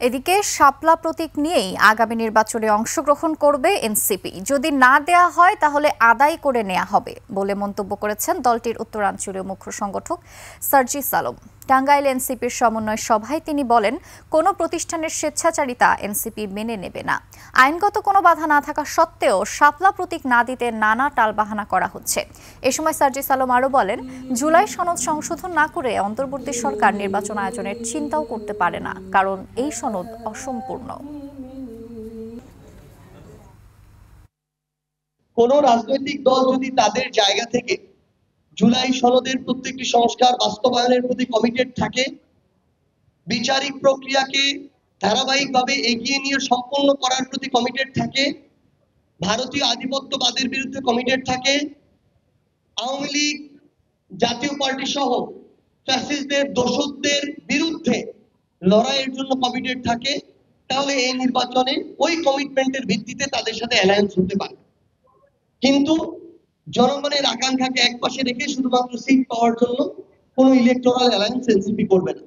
এদিকে শাপলা প্রতীক নিয়েই আগামী নির্বাচনে অংশগ্রহণ করবে এনসিপি। যদি না দেয়া হয় তাহলে আদায় করে নেওয়া হবে বলে মন্তব্য করেছেন দলটির উত্তরাঞ্চলীয় মুখ্য সংগঠক সার্জিস আলম। টাঙ্গাইল এনসিপির সমন্বয় সভায় তিনি বলেন, কোনো প্রতিষ্ঠানের স্বেচ্ছাচারিতা এনসিপি মেনে নেবে না। আইনগত কোনো বাধা না থাকা সত্ত্বেও শাপলা প্রতীক না দিতে নানা টালবাহানা করা হচ্ছে। এ সময় সার্জিস আলম আরও বলেন, জুলাই সনদ সংশোধন না করে অন্তর্বর্তী সরকার নির্বাচন আয়োজনের চিন্তাও করতে পারে না, কারণ এই সনদ অসম্পূর্ণ। কোন রাজনৈতিক দল যদি তাদের জায়গা থেকে জুলাই সনদের প্রত্যেকটি সংস্কার বাস্তবায়নের প্রতি কমিটেড থাকে, বিচারিক প্রক্রিয়াকে ধারাবাহিকভাবে এগিয়ে নিয়ে সম্পন্ন করার প্রতি কমিটেড থাকে, ভারতীয় আধিপত্যবাদের বিরুদ্ধে কমিটেড থাকে, আওয়ামী লীগ জাতীয় পার্টি সহ ফ্যাসিস্টদের দোসরদের বিরুদ্ধে লড়াইয়ের জন্য কমিটেড থাকে, তাহলে এই নির্বাচনে ওই কমিটমেন্টের ভিত্তিতে তাদের সাথে অ্যালায়েন্স হতে পারে। কিন্তু জনগণের আকাঙ্ক্ষাকে একপাশে রেখে শুধুমাত্র সিট পাওয়ার জন্য কোনো ইলেকটোরাল অ্যালায়েন্স এনসিপি করবে না।